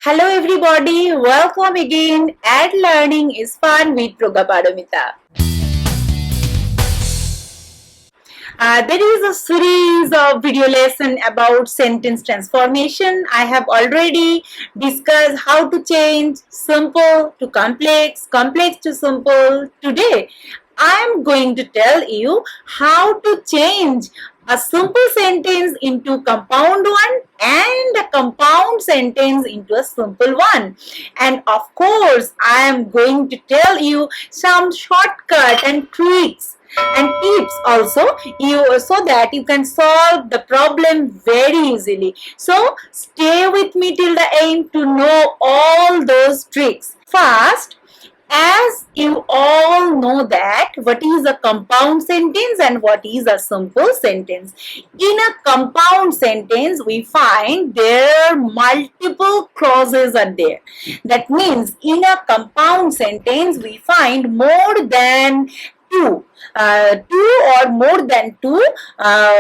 Hello everybody, welcome again at Learning is Fun with Prajnaparamita. There is a series of video lesson about sentence transformation. I have already discussed how to change simple to complex, complex to simple. Today, I am going to tell you how to change a simple sentence into compound one and a compound sentence into a simple one. And of course, I am going to tell you some shortcut and tricks and tips also so that you can solve the problem very easily. So stay with me till the end to know all those tricks. First, as you all know that what is a compound sentence and what is a simple sentence. In a compound sentence, we find there are multiple clauses are there. That means in a compound sentence, we find more than two or more than two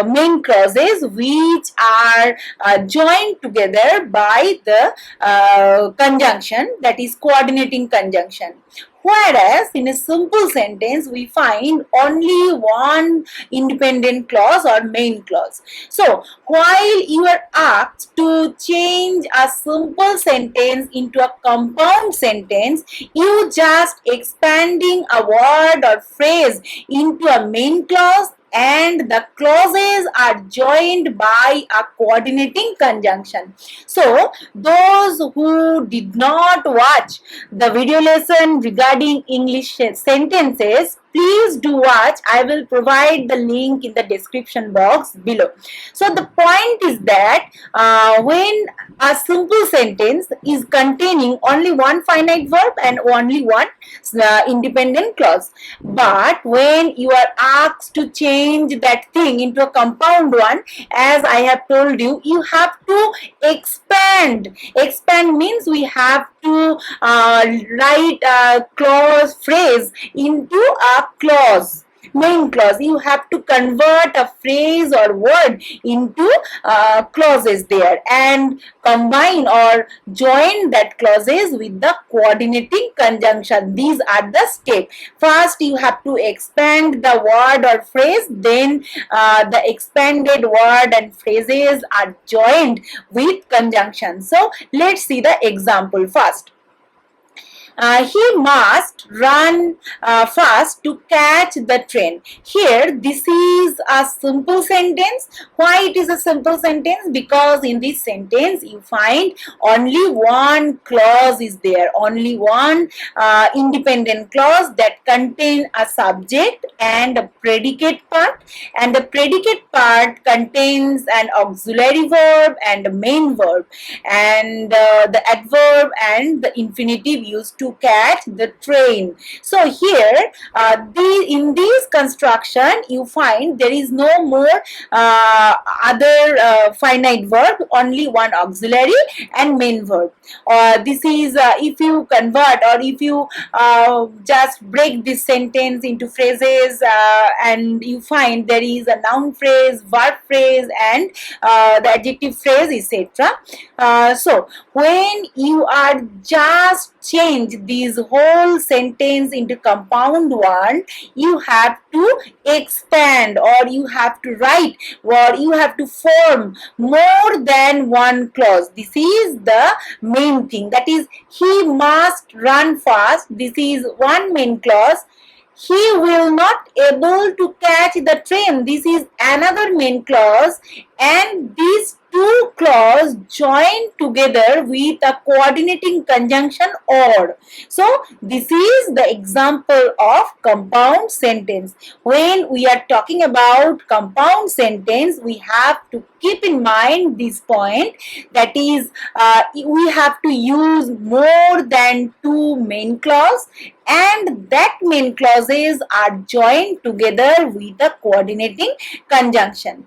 main clauses which are joined together by the conjunction, that is coordinating conjunction. Whereas in a simple sentence, we find only one independent clause or main clause. So, while you are asked to change a simple sentence into a compound sentence, you just expanding a word or phrase into a main clause and the clauses are joined by a coordinating conjunction. So, those who did not watch the video lesson regarding English sentences, please do watch. I will provide the link in the description box below. So the point is that when a simple sentence is containing only one finite verb and only one independent clause, but when you are asked to change that thing into a compound one, as I have told you, you have to expand. Expand means we have to write a clause phrase into a clause, main clause. You have to convert a phrase or word into clauses there and combine or join that clauses with the coordinating conjunction. These are the steps. First, you have to expand the word or phrase, then the expanded word and phrases are joined with conjunction. So, let's see the example first. He must run fast to catch the train. Here, this is a simple sentence. Why it is a simple sentence? Because in this sentence, you find only one clause is there, only one independent clause that contain a subject and a predicate part, and the predicate part contains an auxiliary verb and a main verb, and the adverb and the infinitive used to catch the train. So here in this construction you find there is no more other finite verb, only one auxiliary and main verb. This is if you convert or if you just break this sentence into phrases and you find there is a noun phrase, verb phrase and the adjective phrase, etc. So when you are just change this whole sentence into compound one, you have to expand or you have to write or you have to form more than one clause. This is the main thing, that is he must run fast. This is one main clause. He will not able to catch the train. This is another main clause, and these two clauses join together with a coordinating conjunction or. So this is the example of compound sentence. When we are talking about compound sentence, we have to keep in mind this point, that is we have to use more than two main clause and that main clauses are joined together with a coordinating conjunction.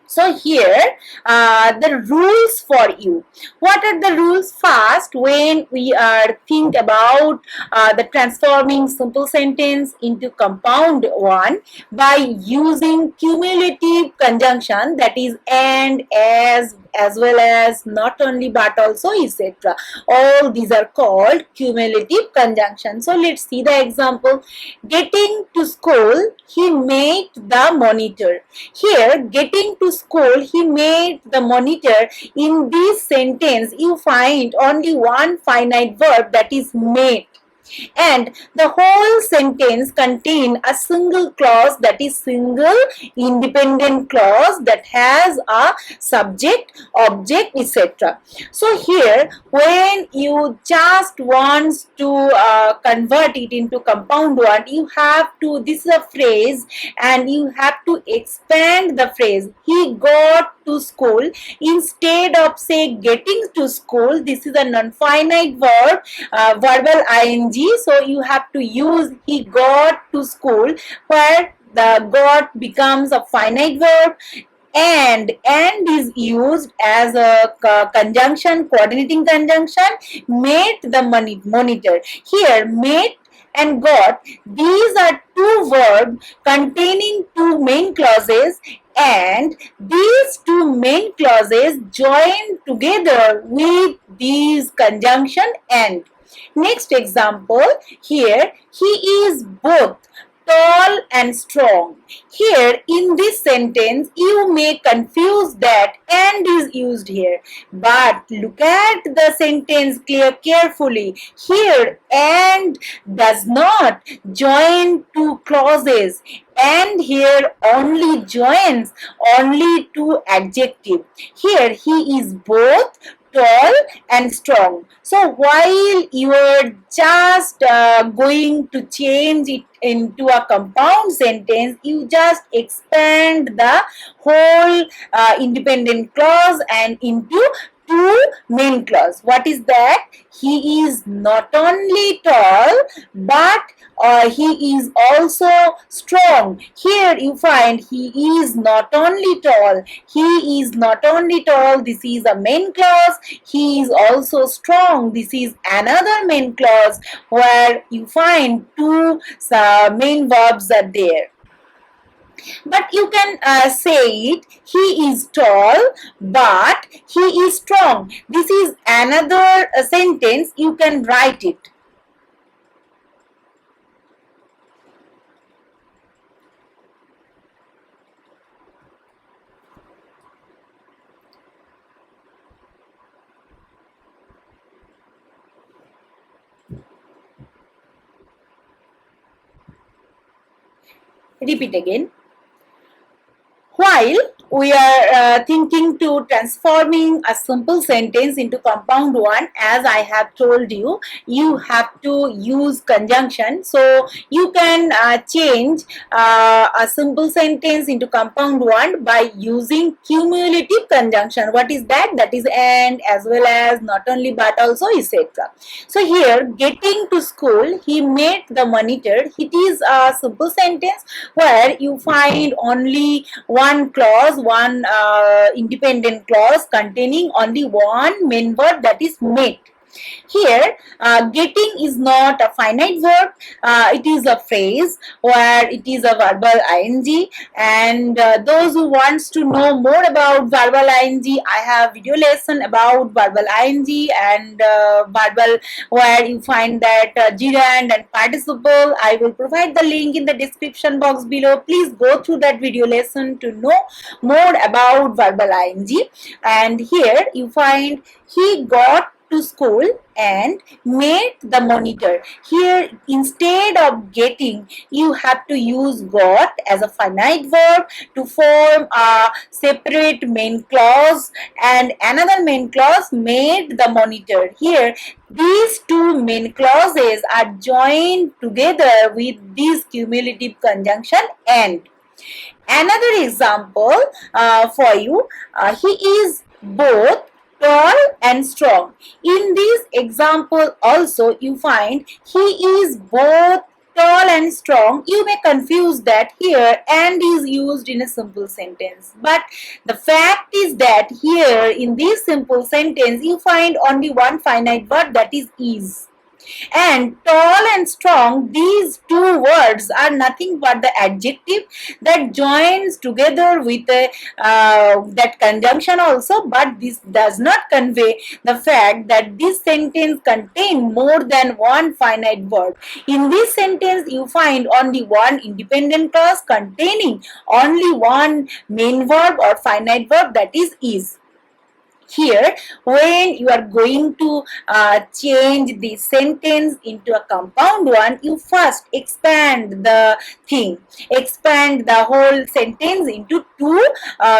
So here the rules for you. What are the rules? First, when we are think about the transforming simple sentence into compound one by using cumulative conjunction, that is and, as, as well as not only but also, etc. All these are called cumulative conjunction. So let's see the example. Getting to school, he made the monitor. Here, getting to school, he made the monitor. In this sentence, you find only one finite verb, that is made, and the whole sentence contain a single clause, that is single independent clause that has a subject, object, etc. So here, when you just want to convert it into compound one, you have to, this is a phrase and you have to expand the phrase. He got to school. Instead of say getting to school, this is a non-finite verb, verbal ing, so you have to use he got to school, where the got becomes a finite verb, and is used as a conjunction, coordinating conjunction. Made the monitor. Here, made and got, these are two verbs containing two main clauses, and these two main clauses join together with these conjunction and. Next example, here, he is both tall and strong. Here in this sentence, you may confuse that and is used here. But look at the sentence carefully. Here, and does not join two clauses. And here only joins only two adjectives. Here, he is both tall and strong. So while you are just going to change it into a compound sentence, you just expand the whole independent clause and into two main clause. What is that? He is not only tall, but he is also strong. Here you find he is not only tall, he is not only tall, this is a main clause. He is also strong, this is another main clause, where you find two main verbs are there. But you can say it, he is tall, but he is strong. This is another sentence, you can write it. Repeat again. While we are thinking to transforming a simple sentence into compound one, as I have told you, you have to use conjunction. So you can change a simple sentence into compound one by using cumulative conjunction. What is that? That is and, as well as, not only but also, etc. So here, getting to school, he made the monitor. It is a simple sentence where you find only one clause, one independent clause containing only one main verb, that is made. Here, getting is not a finite verb, it is a phrase where it is a verbal ing, and those who wants to know more about verbal ing, I have video lesson about verbal ing and verbal, where you find that gerund and participle. I will provide the link in the description box below. Please go through that video lesson to know more about verbal ing. And here you find he got to school and made the monitor. Here, instead of getting, you have to use got as a finite verb to form a separate main clause, and another main clause, made the monitor. Here, these two main clauses are joined together with this cumulative conjunction and. Another example for you, he is both tall and strong. In this example also, you find he is both tall and strong. You may confuse that here and is used in a simple sentence. But the fact is that here in this simple sentence, you find only one finite verb, that is. And tall and strong, these two words are nothing but the adjective that joins together with that conjunction also, but this does not convey the fact that this sentence contains more than one finite verb. In this sentence, you find only one independent clause containing only one main verb or finite verb, that is. Here, when you are going to change the sentence into a compound one, you first expand the thing, expand the whole sentence into two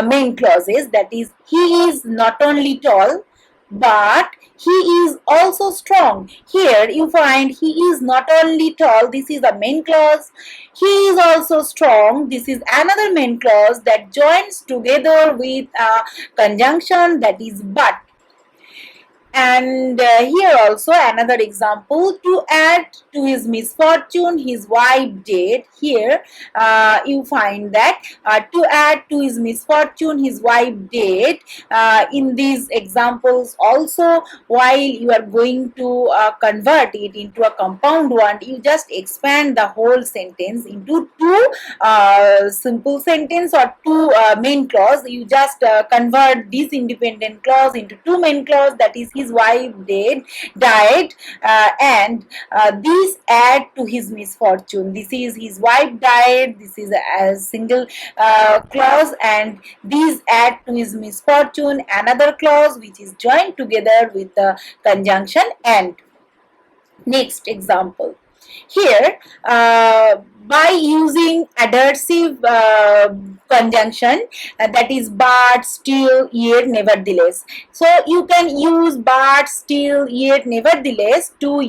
main clauses, that is, he is not only tall, but he is also strong. Here you find he is not only tall, this is a main clause, he is also strong, this is another main clause that joins together with a conjunction, that is but. And here also another example, to add to his misfortune, his wife died. Here you find that to add to his misfortune, his wife died. In these examples also, while you are going to convert it into a compound one, you just expand the whole sentence into two simple sentence or two main clause. You just convert this independent clause into two main clause, that is, his wife died, and these add to his misfortune. This is his wife died, this is a single clause, and these add to his misfortune, another clause which is joined together with the conjunction and. Next example. Here, by using adversive conjunction, that is but, still, yet, nevertheless. So you can use but, still, yet, nevertheless to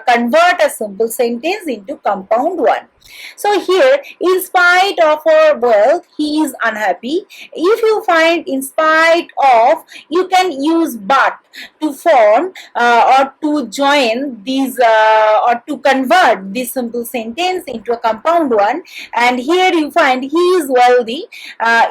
convert a simple sentence into compound one. So here, in spite of our wealth, he is unhappy. If you find in spite of, you can use but to form or to join these or to convert this simple sentence into a compound one. And here you find he is wealthy.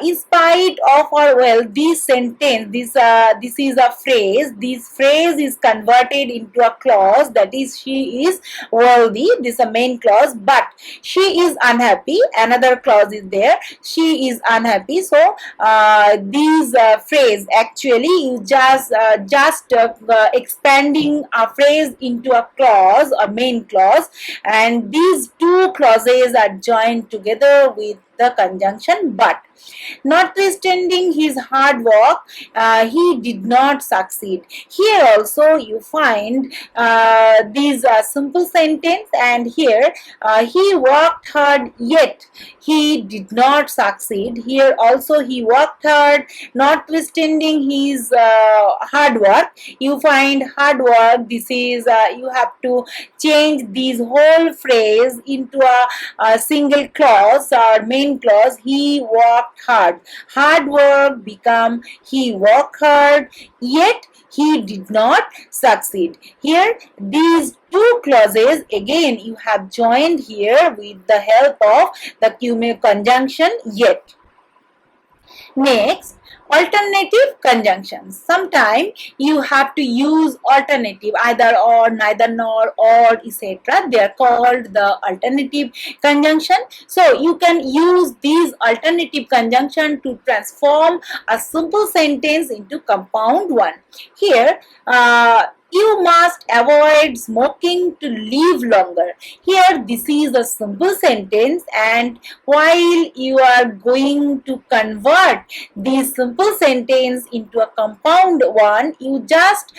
In spite of our wealth, this sentence, this is a phrase. This phrase is converted into a clause, that is, she is wealthy. This is a main clause, but she is unhappy. Another clause is there. She is unhappy. So these phrase, actually you just expanding a phrase into a clause, a main clause, and these two clauses are joined together with the conjunction but. Notwithstanding his hard work, he did not succeed. Here also you find these simple sentence, and here he worked hard yet he did not succeed. Here also he worked hard notwithstanding his hard work. You find hard work, this is you have to change this whole phrase into a single clause or main clause. He worked hard. Hard work become he worked hard, yet he did not succeed. Here these two clauses again you have joined here with the help of the cumulative conjunction yet. Next, alternative conjunctions. Sometimes you have to use alternative, either or, neither nor, or, etc. They are called the alternative conjunction. So you can use these alternative conjunction to transform a simple sentence into compound one. Here, you must avoid smoking to live longer. Here this is a simple sentence, and while you are going to convert this simple sentence into a compound one, you just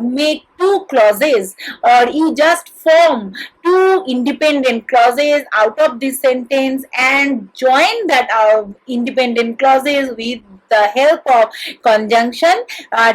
make two clauses, or you just form two independent clauses out of this sentence and join that independent clauses with the help of conjunction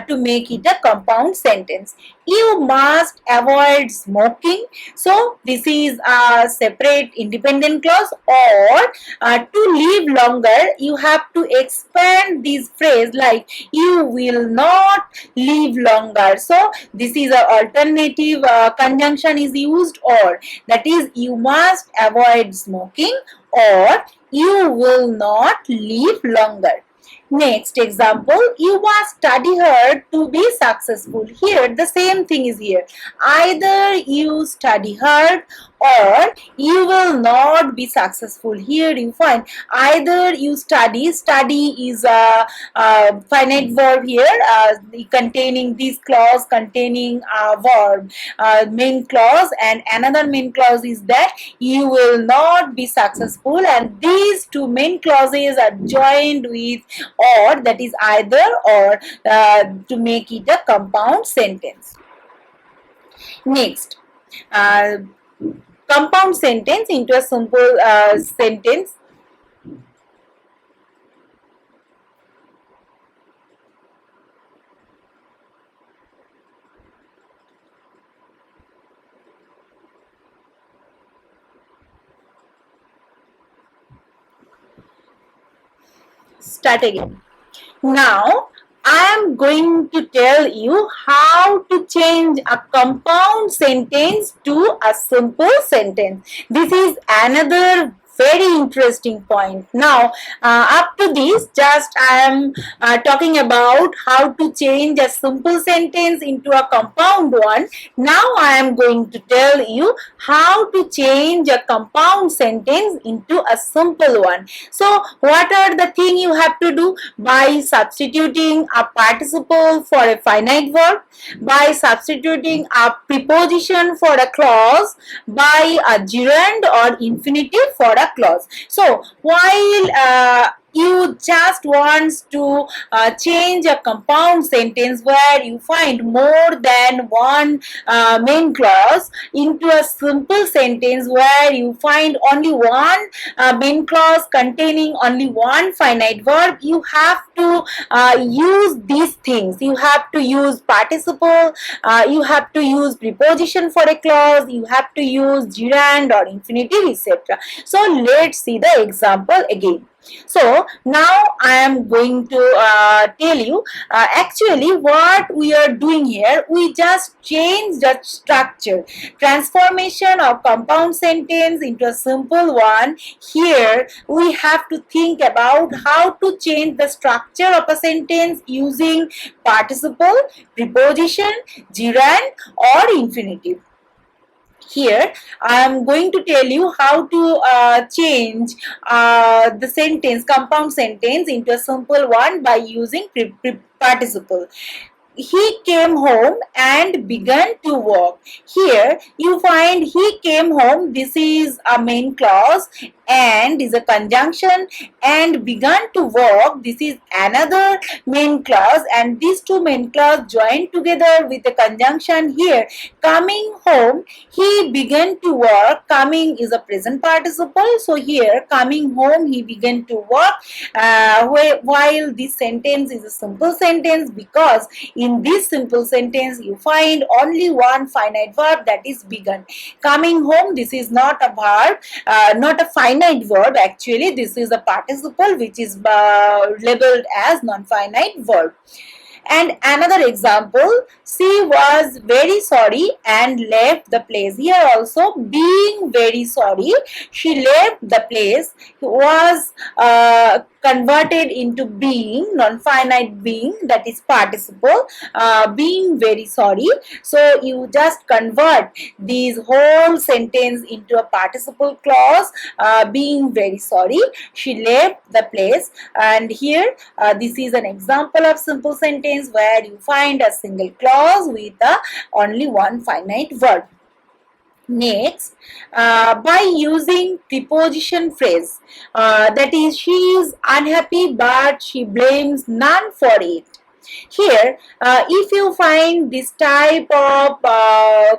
to make it a compound sentence. You must avoid smoking. So this is a separate independent clause. Or to live longer, you have to expand this phrase like you will not live longer. So this is an alternative conjunction is used, or that is, you must avoid smoking or you will not live longer. Next example, you must study hard to be successful. Here, the same thing is here. Either you study hard or you will not be successful. Here you find either you study is a finite verb here, containing this clause containing a verb, main clause, and another main clause is that you will not be successful, and these two main clauses are joined with or, that is either or, to make it a compound sentence. Next, uh, compound sentence into a simple sentence. Start again. Now, I am going to tell you how to change a compound sentence to a simple sentence. This is another very interesting point. Now, up to this, just I am talking about how to change a simple sentence into a compound one. Now, I am going to tell you how to change a compound sentence into a simple one. So, what are the things you have to do? By substituting a participle for a finite verb, by substituting a preposition for a clause, by a gerund or infinitive for a clause. So, while you just wants to change a compound sentence where you find more than one main clause into a simple sentence where you find only one main clause containing only one finite verb, you have to use these things. You have to use participle, you have to use preposition for a clause, you have to use gerund or infinitive, etc. So let's see the example again. So now I am going to tell you actually what we are doing here. We just change the structure, transformation of compound sentence into a simple one. Here we have to think about how to change the structure of a sentence using participle, preposition, gerund or infinitive. Here I am going to tell you how to change the sentence, compound sentence, into a simple one by using participle. He came home and began to walk. Here you find he came home. This is a main clause and is a conjunction, and began to walk. This is another main clause, and these two main clause joined together with a conjunction here. Coming home, he began to work. Coming is a present participle. So here coming home, he began to work. While this sentence is a simple sentence, because in this simple sentence you find only one finite verb, that is begun. Coming home, this is not a verb, not a finite verb. Actually this is a participle which is labeled as non-finite verb. And another example, she was very sorry and left the place. Here also, being very sorry, she left the place, was converted into being, non-finite being, that is participle, being very sorry. So you just convert these whole sentence into a participle clause, being very sorry, she left the place. And here this is an example of simple sentence where you find a single clause with only one finite verb. Next, by using preposition phrase, that is, she is unhappy but she blames none for it. Here, if you find this type of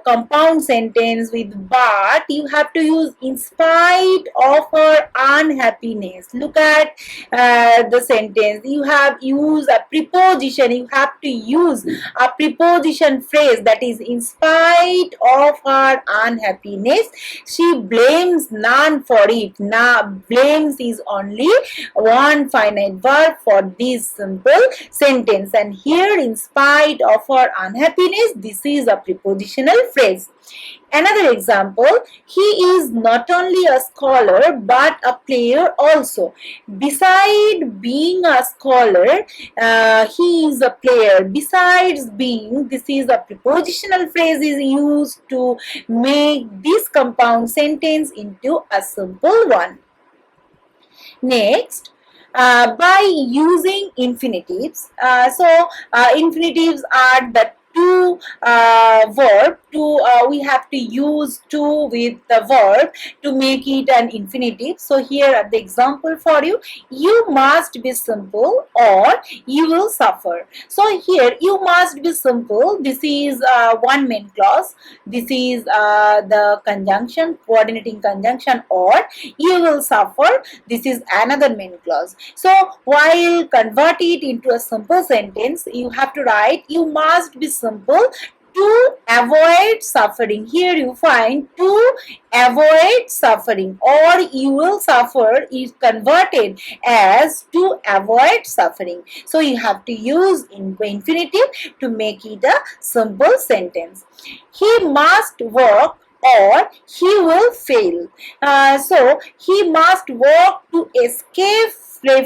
compound sentence with but, you have to use in spite of her unhappiness. Look at the sentence. You have used a preposition. You have to use a preposition phrase, that is, in spite of her unhappiness, she blames none for it. Now, blames is only one finite verb for this simple sentence. and here in spite of her unhappiness, this is a prepositional phrase. Another example, he is not only a scholar but a player also. Beside being a scholar, he is a player. Besides being, this is a prepositional phrase is used to make this compound sentence into a simple one. Next, by using infinitives. Infinitives are the to verb to we have to use to with the verb to make it an infinitive. So here are the example for you. You must be simple or you will suffer. So here you must be simple. This is one main clause. This is the conjunction, coordinating conjunction, or you will suffer. This is another main clause. So while convert it into a simple sentence, you have to write you must be simple to avoid suffering. Here you find to avoid suffering, or you will suffer is converted as to avoid suffering. So you have to use infinitive to make it a simple sentence. He must work or he will fail. So he must work to escape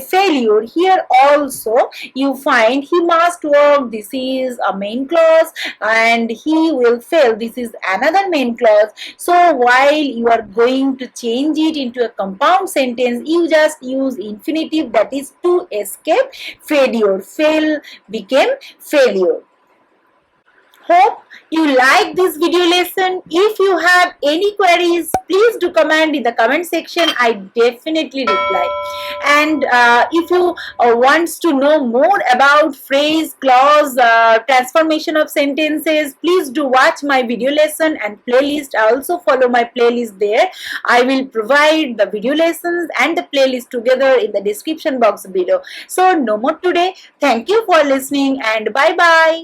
failure. Here also you find he must work, this is a main clause, and he will fail, this is another main clause. So while you are going to change it into a compound sentence, you just use infinitive, that is to escape failure. Fail became failure. Hope you like this video lesson. If you have any queries, please do comment in the comment section. I definitely reply. And if you want to know more about phrase, clause, transformation of sentences, please do watch my video lesson and playlist. I also follow my playlist there. I will provide the video lessons and the playlist together in the description box below. So no more today. Thank you for listening and bye bye.